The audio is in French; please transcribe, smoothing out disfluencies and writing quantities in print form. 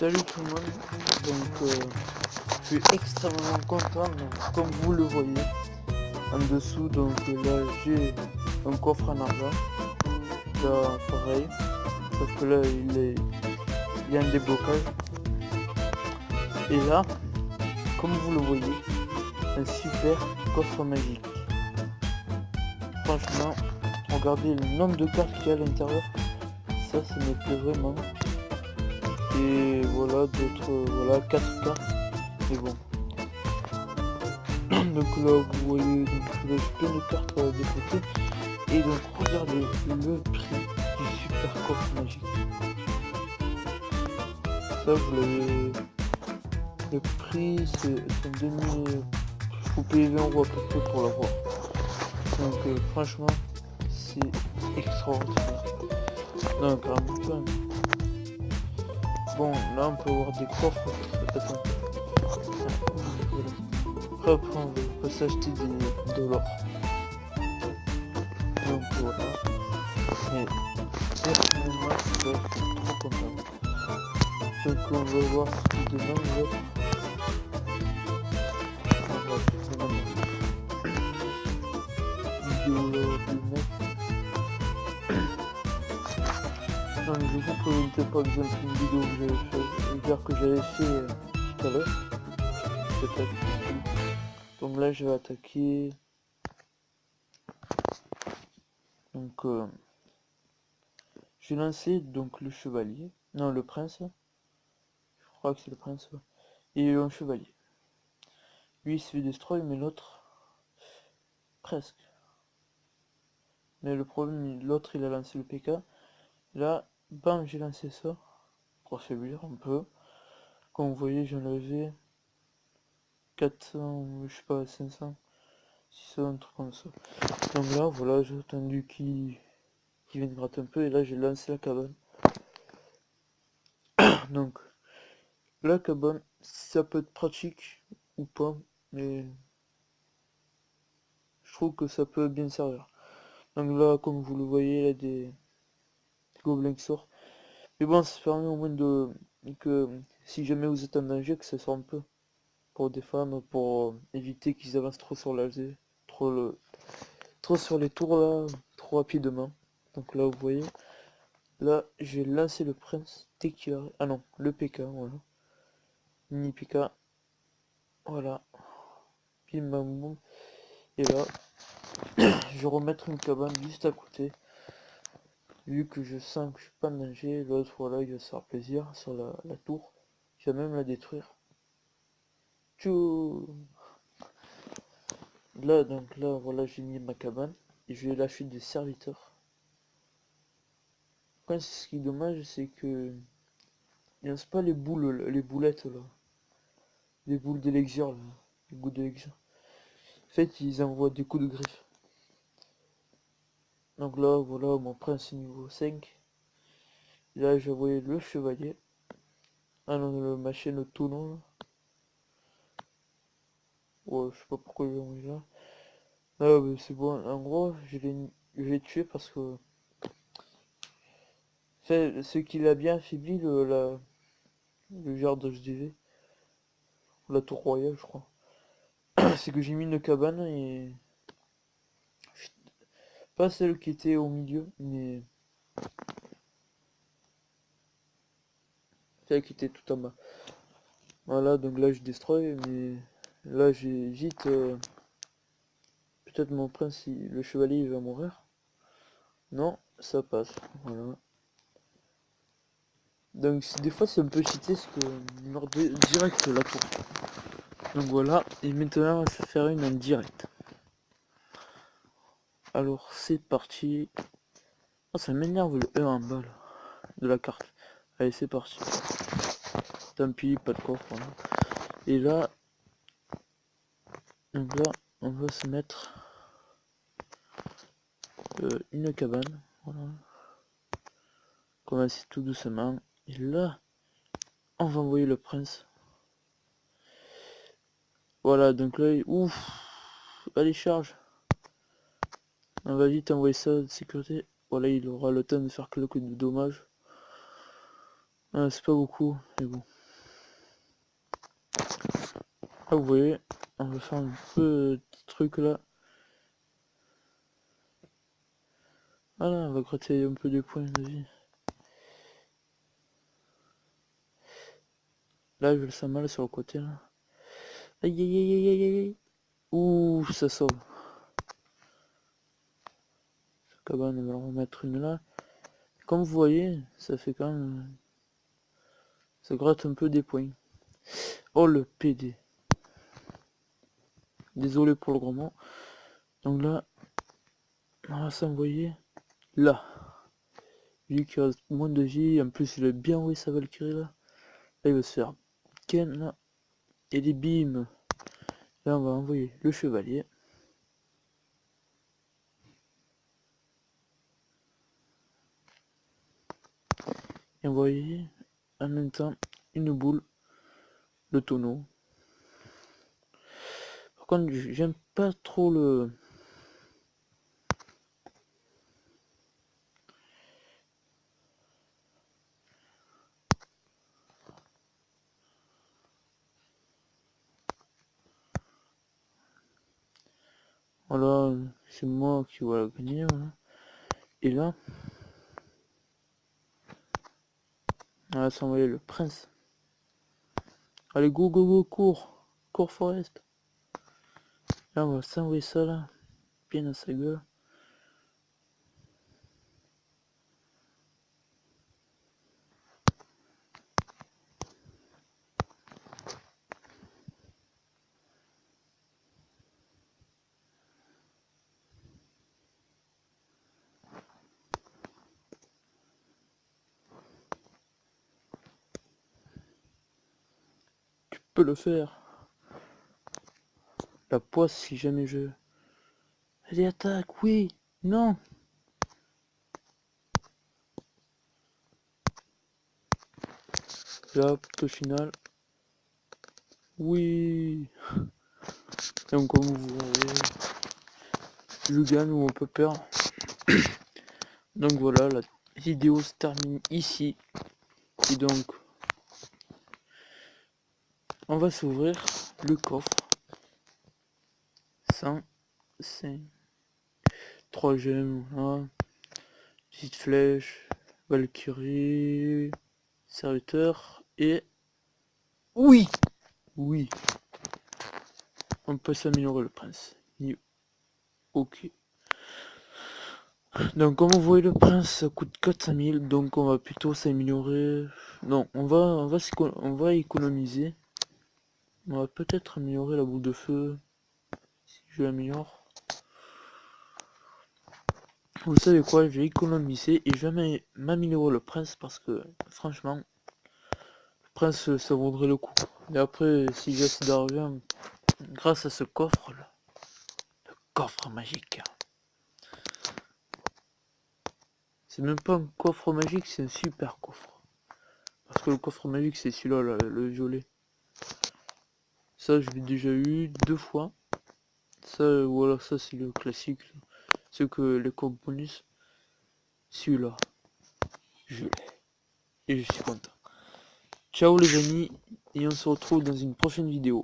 Salut tout le monde, donc je suis extrêmement content, donc, comme vous le voyez en dessous, donc là j'ai un coffre en argent, là pareil, sauf que là il y a un déblocage, et là, comme vous le voyez, un super coffre magique. Franchement, regardez le nombre de cartes qu'il y a à l'intérieur, ça me plaît vraiment. Et voilà d'autres, voilà 4 cartes, mais bon. Donc là vous voyez, donc là j'ai plein de cartes des côtés. Et donc regardez le prix du super coffre magique. Ça vous l'avez. Le prix c'est 2000. Vous payez 20 € à peu près pour l'avoir. Donc franchement c'est extraordinaire. Non carrément pas. Bon là on peut avoir des coffres. Attends. Après on peut s'acheter de l'or. Donc voilà. Mais personnellement je suis trop content. Donc on va voir ce qu'il demande là. Vidéo du mec. Donc du coup présenter par exemple une vidéo que j'avais fait tout à l'heure. Donc là je vais attaquer. Donc je vais lancer donc le chevalier. Non le prince. Je crois que c'est le prince. Ouais. Et un chevalier. Lui il se fait destroy mais l'autre presque. Mais le problème l'autre il a lancé le PK. Là bam j'ai lancé ça. Pour affaiblir un peu. Comme vous voyez j'en avais 400, je sais pas, 500, 600, un truc comme ça. Donc là voilà j'ai attendu qu'il vienne gratter un peu et là j'ai lancé la cabane. Donc la cabane ça peut être pratique ou pas, mais je trouve que ça peut bien servir. Donc là comme vous le voyez il y a des gobelins qui sortent. Mais bon ça permet au moins que si jamais vous êtes en danger que ça soit un peu pour défendre, pour éviter qu'ils avancent trop sur l'AG, trop sur les tours là, trop rapidement. Donc là vous voyez, là j'ai lancé le prince dès qu'il arrive. Ah non, le PK, voilà. Mini PK. Voilà. Bim bam boum. Et là, je vais remettre une cabane juste à côté. Vu que je sens que je suis pas en danger, l'autre voilà il va se faire plaisir sur la tour. Il va même la détruire. Tchou. Là donc là voilà j'ai mis ma cabane. Et je vais lâcher des serviteurs. Après ce qui est dommage c'est que il lance pas les boules, les boulettes là. Les boules d'élixir là. Les boules d'élixir. En fait ils envoient des coups de griffe. Donc là voilà mon prince niveau 5. Et là j'ai envoyé le chevalier. Ah non le machin le tout long là. Ouais je sais pas pourquoi j'ai envoyé là. Ah mais c'est bon en gros je l'ai tué parce que. Fait ce qu'il a bien affaibli le garde HDV. La tour royale je crois. C'est que j'ai mis une cabane et. Pas celle qui était au milieu, mais celle qui était tout en bas. Voilà, donc là je destroy, mais là j'hésite. Peut-être mon prince, le chevalier il va mourir. Non, ça passe. Voilà. Donc des fois c'est un peu cheaté ce que il meurt direct la tour. Donc voilà, et maintenant on va faire une en direct. Alors c'est parti. Oh, ça m'énerve le E en bas là, de la carte. Allez c'est parti. Tant pis, pas de coffre. Voilà. Et là, donc là, on va se mettre une cabane. Voilà. Commencer tout doucement. Et là, on va envoyer le prince. Voilà, donc là, ouf. Allez, charge. On va vite envoyer ça de sécurité. Voilà, il aura le temps de faire quelques dommages. C'est pas beaucoup, mais bon. Là, vous voyez, on va faire un petit truc là. Voilà, on va gratter un peu des points de vie. Là, je le sens mal sur le côté là. Aïe aïe aïe aïe aïe aïe. Ouh, ça sauve. Cette cabane, on va en remettre une là. Comme vous voyez, ça fait quand même... Ça gratte un peu des points. Oh le PD. Désolé pour le gros mot. Donc là, on va s'envoyer là. Lui qui reste moins de vie, en plus il a bien envoyé sa Valkyrie là. Là il va se faire Ken là. Et les beams. Là on va envoyer le chevalier. Et envoyer en même temps une boule, le tonneau. Par contre j'aime pas trop le... Voilà, c'est moi qui va la gagner. Voilà. Et là, on va s'envoyer le prince. Allez, go, go, go, cours. Cours, Forest. Là, on va s'envoyer ça là. Bien à sa gueule. Tu peux le faire. La poisse si jamais je... Allez, attaque, oui. Non. Là, au final. Oui. Donc comme vous voyez, je gagne ou on peut perdre. Donc voilà, la vidéo se termine ici. Et donc, on va s'ouvrir le coffre. 105. 3 gemmes, voilà. Petite flèche. Valkyrie. Serviteur. Et... Oui. Oui. On peut s'améliorer le prince. Ok. Donc comme vous voyez le prince ça coûte 400 000, donc on va plutôt s'améliorer. Non, on va économiser. On va peut-être améliorer la boule de feu. Si je l'améliore. Vous savez quoi, je vais économiser et je vais m'améliorer le prince parce que franchement, le prince ça vaudrait le coup. Et après, si j'ai assez d'argent, grâce à ce coffre là, le coffre magique. C'est même pas un coffre magique, c'est un super coffre. Parce que le coffre magique c'est celui-là, là, le violet. Ça je l'ai déjà eu 2 fois. Ça voilà, ça c'est le classique. C'est que les coffres bonus. Celui-là, je l'ai. Et je suis content. Ciao les amis, et on se retrouve dans une prochaine vidéo.